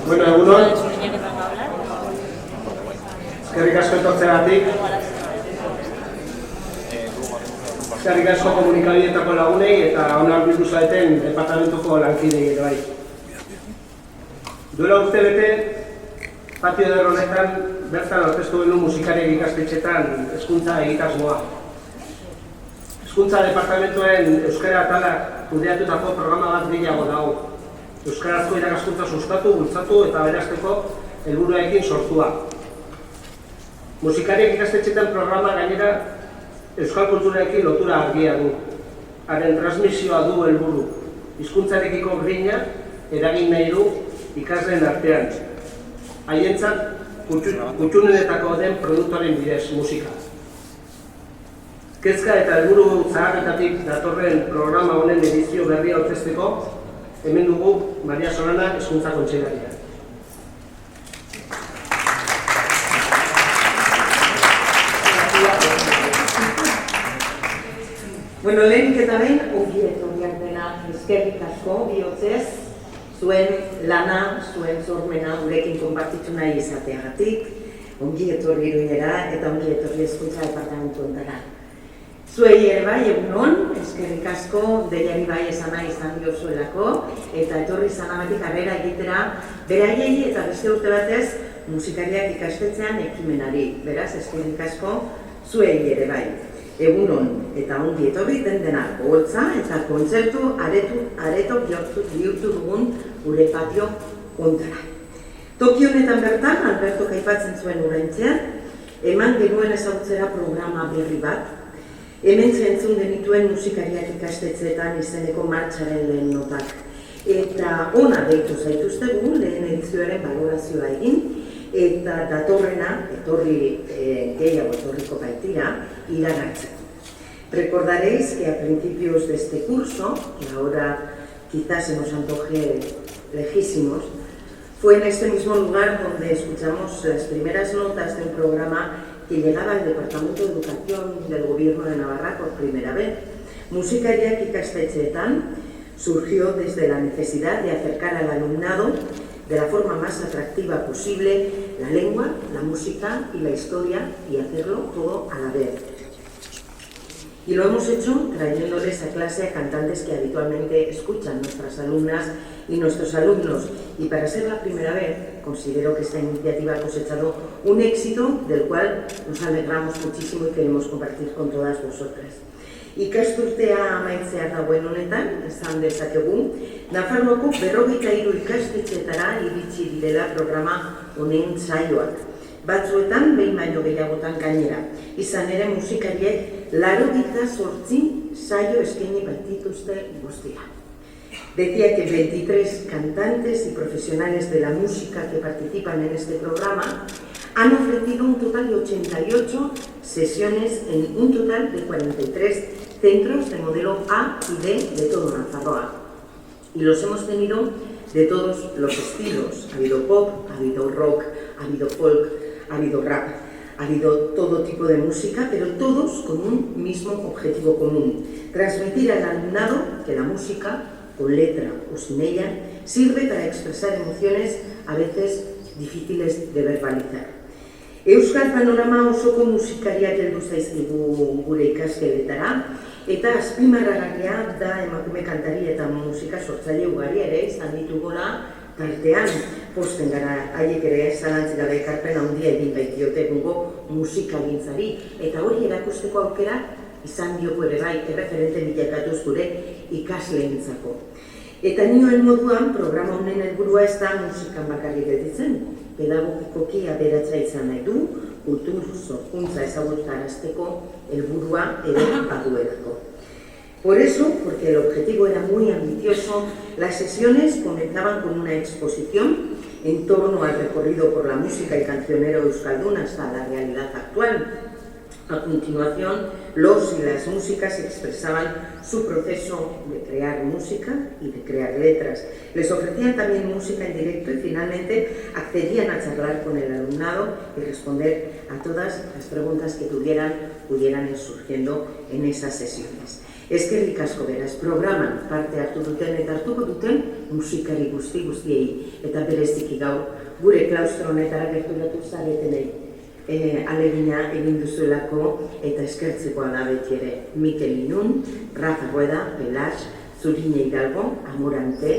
Bueno, egunon. Eskerrik asko etortzeagatik. Eskerrik asko komunikabideetako lagunei eta onar bildu zaeten departamentuko lankidei ere bai. Duela urte bete, patio eder honetan bertan aurkeztu genuen musikariak ikastetxetan hezkuntza egitasmoa. Hezkuntza departamentuen euskara atalak kudeatutako programa bat gehiago dago. Euskarazko irakaskuntza sustatu, bultzatu eta aberasteko helburuekin sortua. Musikariak ikastetxetan programa gainera euskal kulturarekin lotura argia du. Haren transmisioa du helburu. Hizkuntzarekiko grina eragin nahi du ikasleen artean. Haientzat kutxunenetako den produktuaren bidez musika. Kezka eta helburu zaharretatik datorren programa honen edizio berria aurkezteko, hemen dugu Maria Solana hezkuntza kontseilaria. Bueno, lehenik eta behin, ongi etorriak dena eskerrik asko bihotzez, zuen lana, zuen sormena gurekin konpartitu nahi izateagatik, ongi etorri Iruñera eta ongi etorri hezkuntza departamentu ontara. Zuei ere bai, egunon, eskerrik asko, deiari bai esana izan diozuelako, eta etorri izanagatik harrera egitera beraiei eta beste urte batez musikariak ikastetxean ekimenari. Beraz, eskerrik asko, zuei ere bai. Egunon eta ongi etorri den denak oholtza eta kontzertu areto bihurtu dugun gure patio ontara. Toki honetan bertan, Albertok aipatzen zuen oraintzean, eman genuen ezagutzera programa berri bat, hemen entzun genituen musikariak ikastetxeetan izeneko martxaren lehen notak. Eta ona deitu zaituztegu lehen edizioaren balorazioa egin, eta datorrena, gehiago etorriko baitira, iragartzeko. Recordaréis que a principios de este curso, que ahora quizás se nos antoje lejísimos, fue en este mismo lugar donde escuchamos las primeras notas de un programa que llegaba al Departamento de Educación del Gobierno de Navarra por primera vez. Musikariak ikastetxeetan surgió desde la necesidad de acercar al alumnado de la forma más atractiva posible la lengua, la música y la historia y hacerlo todo a la vez. Y lo hemos hecho trayéndoles a clase a cantantes que habitualmente escuchan nuestras alumnas y nuestros alumnos. Y para ser la primera vez, considero que esta iniciativa ha cosechado un éxito del cual nos alegramos muchísimo y queremos compartir con todas vosotras. Ikasturtea amaitzea dagoen honetan, esan dezakegu, Nafarroako 43 ikastetxeetara iritsi direla programa honen saioak. Batzuetan, behin baino gehiagotan gainera. Izan ere musikariek 88 saio eskaini baitituzte guztira. Decía que 23 cantantes y profesionales de la música que participan en este programa han ofrecido un total de 88 sesiones en un total de 43 centros de modelo A y D de todo Nafarroa. Y los hemos tenido de todos los estilos. Ha habido pop, ha habido rock, ha habido folk, ha habido rap, ha habido todo tipo de música, pero todos con un mismo objetivo común: transmitir al alumnado que la música, con letra o sin ella, sirve para expresar emociones a veces difíciles de verbalizar. Euskal panorama osoko musikariak heldu zaizkigu gure ikasgeletara, eta azpimarragarria da emakume kantari eta musika sortzaile ugari ere izan ditugula tartean. Posten gara haiek ere zalantzik gabe ekarpen handia egin baitiote egungo musikagintzari, eta hori erakusteko aukera izan diogu ere bai erreferente bilakatuz gure ikasleentzako. Eta nioen moduan programa honen helburua ez da musikan bakarrik gelditzen, pedagogikoki aberatsa izan nahi du, kultur sorkuntza ezagutarazteko helburua ere baduelako. Por eso, porque el objetivo era muy ambicioso, las sesiones comenzaban con una exposición en torno al recorrido por la música y cancionero euskaldun hasta la realidad actual. A continuación, los y las músicas expresaban su proceso de crear música y de crear letras. Les ofrecían también música en directo y finalmente accedían a charlar con el alumnado y responder a todas las preguntas que pudieran ir surgiendo en esas sesiones. Eskerrik asko beraz, programan parte hartu duten eta hartuko duten musikari guztiei eta bereziki gaur gure klaustro honetara gerturatu zaretenei alegina egin duzuelako eta eskertzekoa da beti ere Mikel Inun, Rafa Rueda, Pelas, Zurine Hidalgo, Amorante,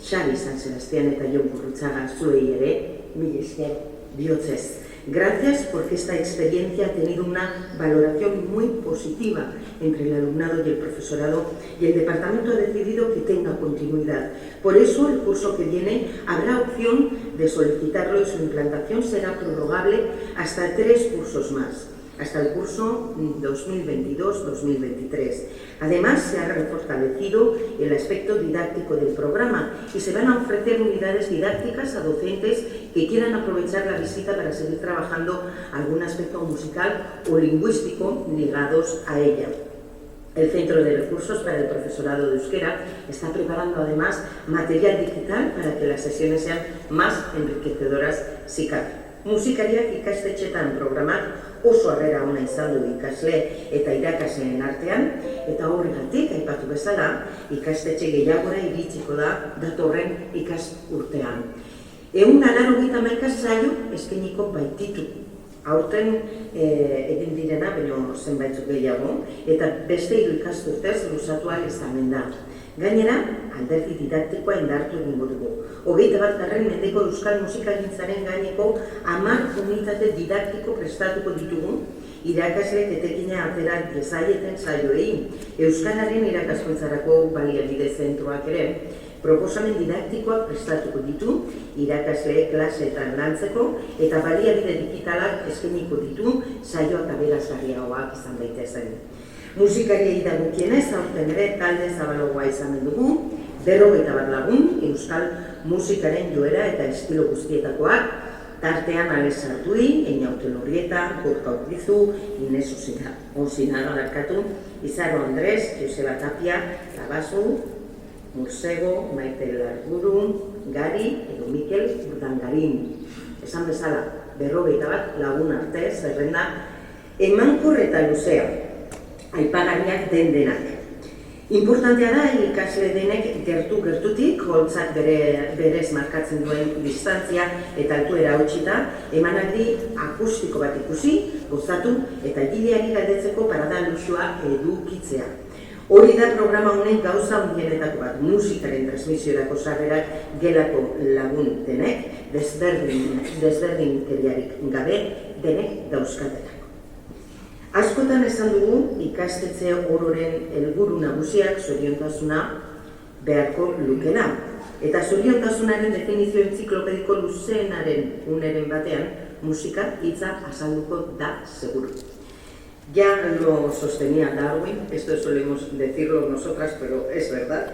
Xabi San Sebastián eta Jon Gurrutxaga zuei ere, mil esker bihotzez. Gracias porque esta experiencia ha tenido una valoración muy positiva entre el alumnado y el profesorado y el departamento ha decidido que tenga continuidad. Por eso el curso que viene habrá opción de solicitarlo y su implantación será prorrogable hasta 3 cursos más, hasta el curso 2022-2023. Además, se ha refortalecido el aspecto didáctico del programa y se van a ofrecer unidades didácticas a docentes que quieran aprovechar la visita para seguir trabajando algún aspecto musical o lingüístico ligados a ella. El Centro de Recursos para el Profesorado de Euskera está preparando además material digital para que las sesiones sean más enriquecedoras si cabe. Musikariak ikastetxetan programak oso harrera ona izan du ikasle eta irakasleen artean, eta horregatik, aipatu bezala, ikastetxe gehiagora iritsiko da datorren ikasturtean. 191 saio eskainiko baititu. Aurten egin direna, baino zenbaitzuk gehiago, eta beste 3 ikasturtez luzatu ahal izanen da. Gainera, alderdi didaktikoa indartu egingo dugu. 21. mendeko euskal musikagintzaren gaineko 10 unitate didaktiko prestatuko ditugu, irakasleek etekina atera diezaieten saioei, euskararen irakaskuntzarako baliabide zentroak ere, proposamen didaktikoak prestatuko ditu, irakasleek klaseetan lantzeko eta baliabide digitalak eskainiko ditu saioak aberasgarriagoak izan daitezen. Musikariei dagokienez, aurten ere talde zabalagoa izanen dugu, 51 lagun, euskal musikaren joera eta estilo guztietakoak, tartean Ales Artui, Einaute Lorrieta, Jorka Urbizu, Inés Osinaga Darkatu, Izaro Andrés, Joseba Tapia, Labazu, Mursego, Maite Larburu, Gari edo Mikel Urdangarin. Esan bezala, 51 lagun arte zerrenda emankor eta luzea. Aipagariak denak. Importantea da ikasle denek gertutik, holtzak berez markatzen duen distantzia eta altuera hautsita, emanaldi akustiko bat ikusi, gozatu eta gileari galdetzeko parada luxua edukitzea. Hori da programa honen gauza handienetako bat, musikaren transmisiorako sarrerak gelako lagun denek, desberdinkeriarik gabe denek dauzkatenak. Askotan esan dugu ikastetxe ororen helburu nagusiak zoriontasuna beharko lukela. Eta zoriontasunaren definizio entziklopediko luzeenaren uneren batean musika hitza azalduko da seguru. Ya lo sostenía Darwin, esto solemos decirlo nosotras, pero es verdad,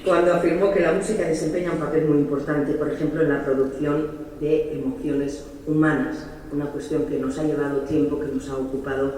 cuando afirmó que la música desempeña un papel muy importante, por ejemplo, en la producción de emociones humanas, una cuestión que nos ha llevado tiempo, que nos ha ocupado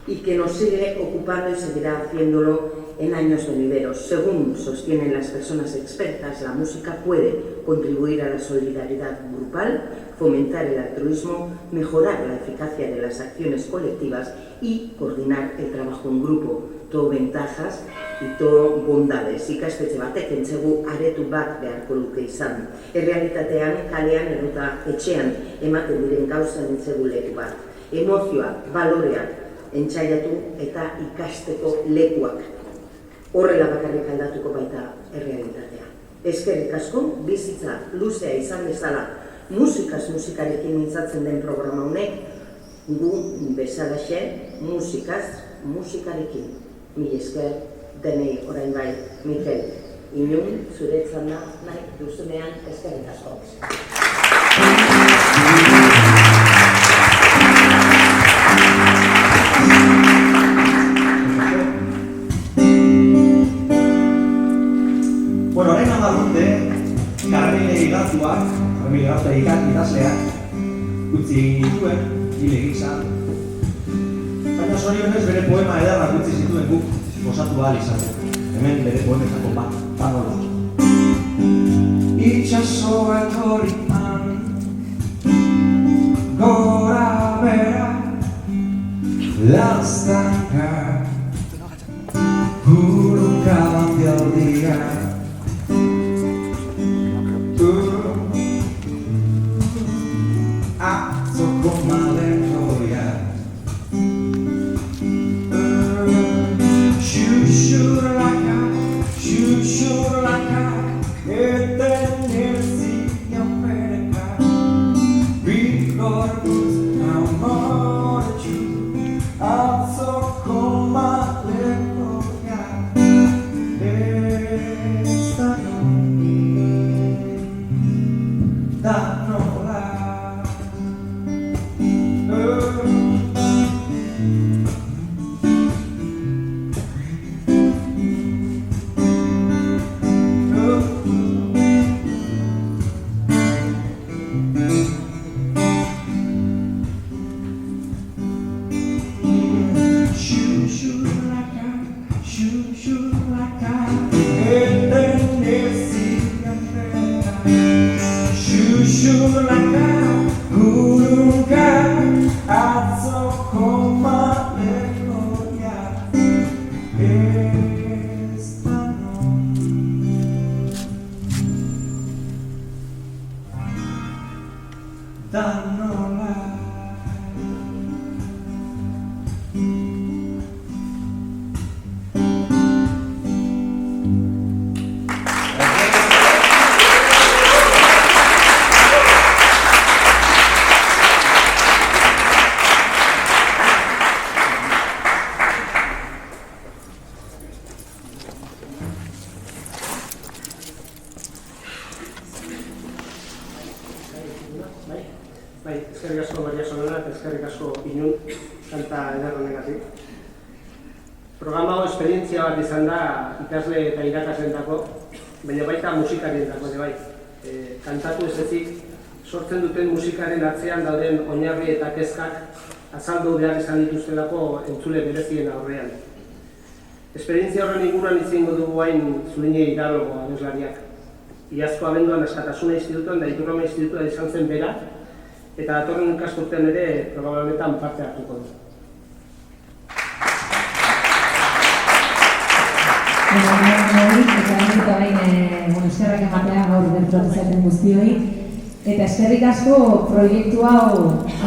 y que nos sigue ocupando y seguirá haciéndolo en años venideros. Según sostienen las personas expertas, la música puede contribuir a la solidaridad grupal, fomentar el altruismo, mejorar la eficacia de las acciones colectivas y coordinar el trabajo en grupo. Todo ventajas y todo bondades. Ikastetxe batek entzegu aretu bat beharko luke izan. Errealitatean, kalean edota etxean ematen diren gauzan entzegu leku bat. Emozioak, baloreak, entsaiatu eta ikasteko lekuak. Horrela bakarrik aldatuko baita errealitatea. Eskerrik asko, bizitza luzea izan bezala musikarekin mintzatzen den programa honek, gu bezalaxe musikarekin. Mil esker denei orain bai, Mikel Inun, zuretzan da nahi duzunean eskerrik asko. Bueno, orain amarrunde, Karmele Igatuak, idazleak, utzi dituen, hile gizan. Baina zorionez bere poema edarrak utzi zituen guk gozatu ahal izateko. Hemen bere poemetako bat, panola. Itxasoak horian, gora bera, laztanka, graban teoría. Atzoko malerroia. Xuxurlaka, xuxurlaka, eten erzian bereka. Bigorguz amoretxu, atzoko malerroia. Ez da nola. Eskerrik asko Maria Solana eta eskerrik asko Inun kanta eder honegatik. Programa hau esperientzia bat izan da ikasle eta irakasleentako, baina baita musikarientako ere bai. Kantatu ez ezik, sortzen duten musikaren atzean dauden oinarri eta kezkak azaldu behar izan dituztelako entzule berezien aurrean. Esperientzia horren inguruan hitz egingo dugu hain Zuline Hidalgo abeslariak. Iazko abenduan Askatasuna Institutuan da Iturrama Institutua izan zen bera, eta datorren ikasturtean ere programa honetan parte hartuko du. Eskerrak ematea gaur berturatu zaiten guztioi. Eta eskerrik asko proiektu hau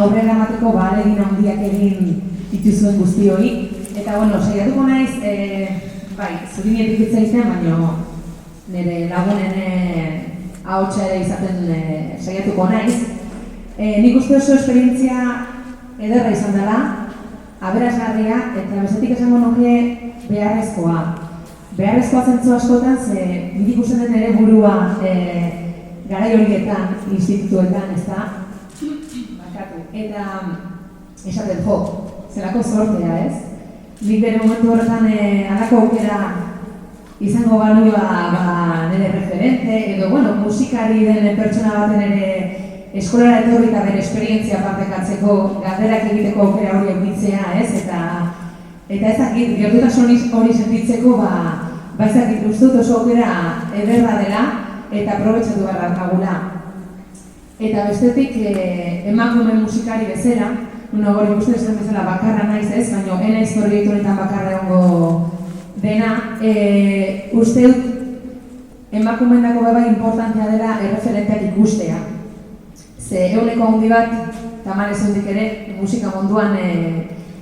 aurrera emateko ahalegin handiak egin dituzuen guztioi. Eta saiatuko naiz, Zubinetik hitz egiten, baina nire lagunen ahotsa ere izaten saiatuko naiz. Nik uste oso esperientzia ederra izan dela, aberasgarria eta bestetik esango nuke beharrezkoa. Beharrezkoa zentzu askotan, ze nik ikusten den ere burua garai horietan, institutuetan, ez da? Eta esaten zelako zortea, ez? Nik bere momentu horretan halako aukera izango balua nire referente, edo musikari den pertsona baten ere eskolara etorri eta bere esperientzia partekatzeko, galderak egiteko aukera hori edukitzea, ez? Eta ez dakit, gertutasun hori sentitzeko, ez dakit, uste dut oso aukera ederra dela eta aprobetxatu behar dakagula. Eta bestetik, emakume musikari bezala, gori uste esan bezala bakarra naiz ez, baina enaiz proiektu honetan bakarra egongo dena, uste dut emakumeendako beba importantea dela erreferenteak ikustea. Ze eguneko handi bat, tamalez hondik ere, musika munduan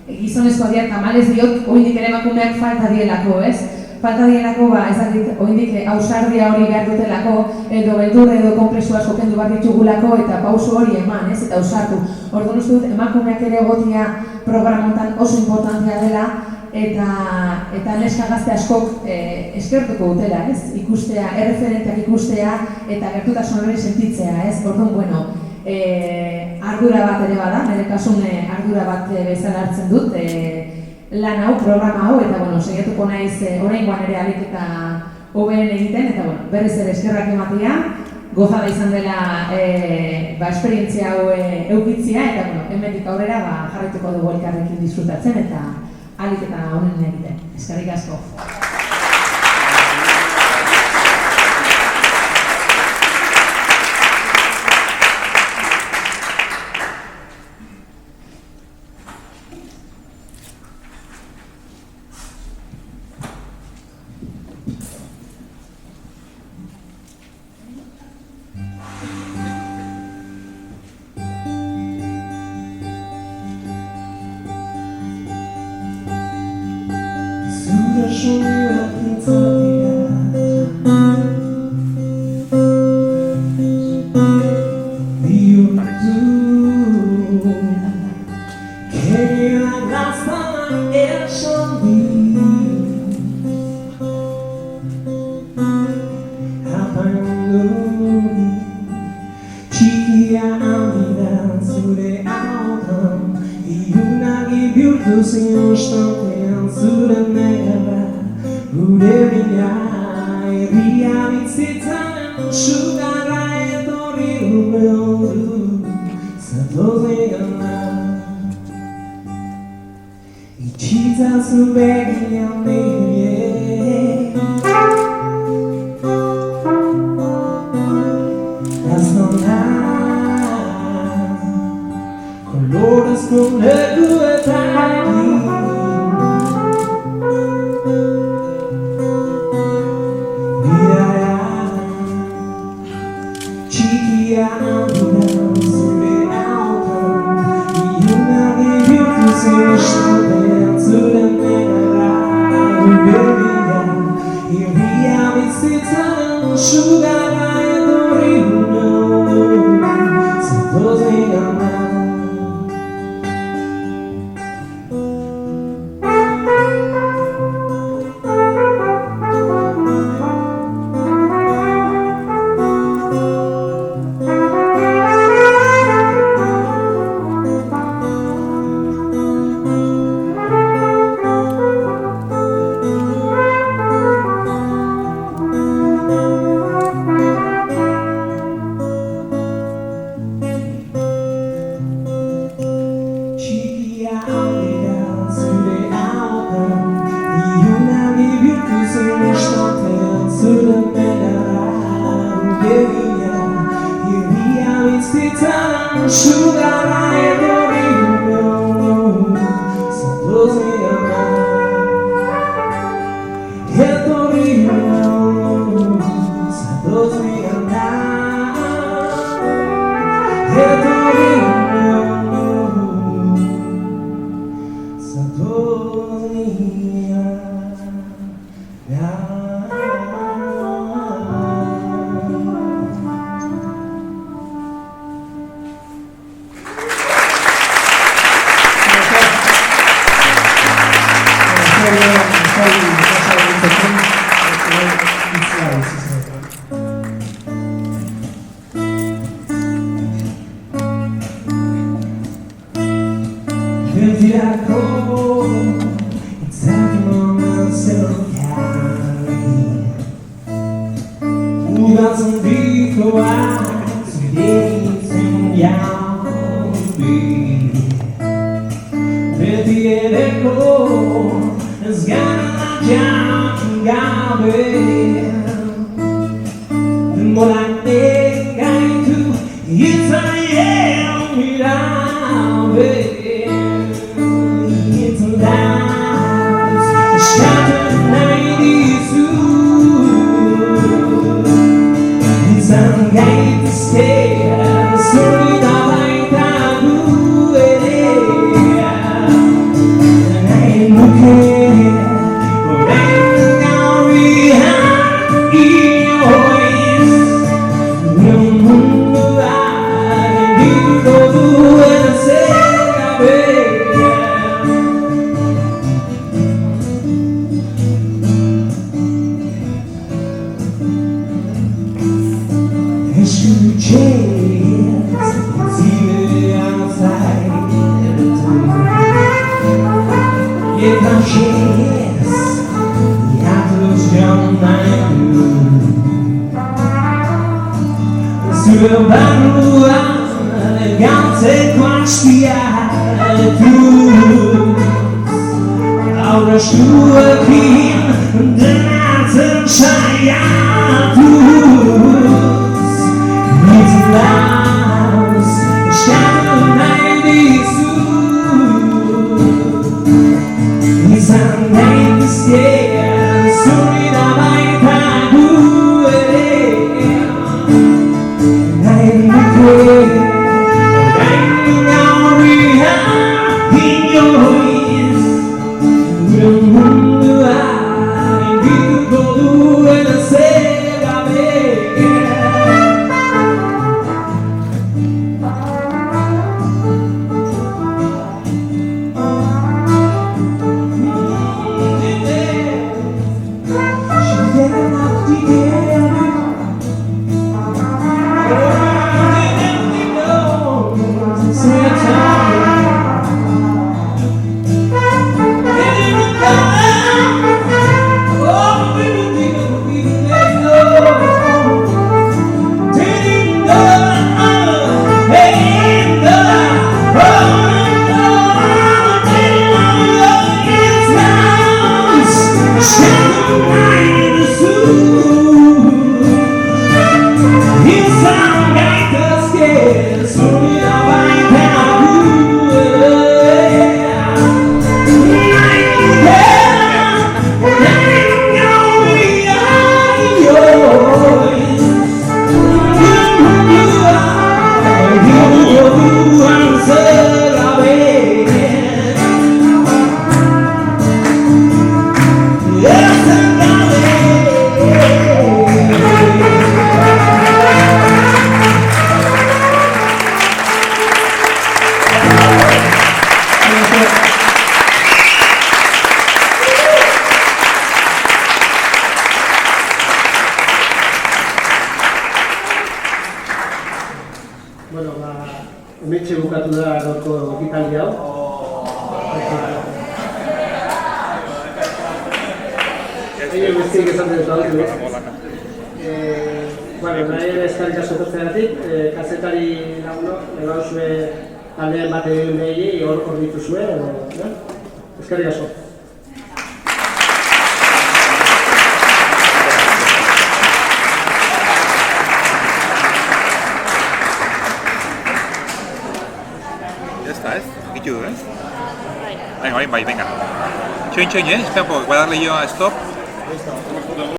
gizonezkoa dira, tamalez diot, oindik ere emakumeak falta dielako, ez? Falta dielako, ezagik, oindik ausardia hori behar dutelako, edo beldurre edo komplexu asko kendu behar ditugulako, eta pauso hori eman, ez? Eta ausartu. Orduan uste dut, emakumeak ere egotia programontan oso importantea dela, eta neska gazte askok eskertuko dutela, ez? Ikustea, erreferenteak ikustea, eta gertutasun hori sentitzea, ez? Orduan, ardura bat ere bada, nire kasun ardura bat bezala hartzen dut lan hau, programa hau, eta saiatuko naiz oraingoan ere alik eta hoberen egiten, eta berriz ere eskerrak ematea, gozada izan dela esperientzia hau eukitzia, eta hemendik aurrera jarraituko dugu elkarrekin disfrutatzen, eta alik eta honen egiten. Eskerrik asko. ikusi instantean zure nera, gure mina herria bizitzaren sugarra etorri urreldu, zatoz negana. Itxitzazu begian begiek, gaztonan, kolorezko lekuetakin. Bidea txikia handuran zure autan, ilunari bihurtu zinestaten zure nera, gure bila, herria bizitzaren sugarra etorri urreldu, zatoz negana. Sugarra etorri urreldu, zatoz negana. Etorri urreldu, zatoz negana. Etorri urreldu, zatoz negana. Betirako itzakimonen zelokari, ugatzen dikoak zuritzen jaunbi. Beti edeko ez gara jakin gabe, denborak gaitu itzaien irabe. Eskatu nahi dizu, izan gaitezke zurita baita gu ere. Nahi nuke orain gaurrian inoiz, gure munduak egituko duen zergabe. Zure barruan galtzeko aspiatuz, aurrestuekin denatzen saiatuz. Nitzen dauz, eskatu nahi dizu, izan gaitezke zurita baita gu ere. Nahi nuke orain gaurrian inoiz, gure munduak Hementxe bukatu da gaurko ekitaldi hau. Egin bestiek esan dut hau. Nahi ere eskarrik asko etortzeagatik, kazetari lagunok, ebauzue taldean bat egin behi, hor dituzue, eskarrik asko. Ya está, poquito, Venga, venga. Espera un poco, voy a darle yo a stop.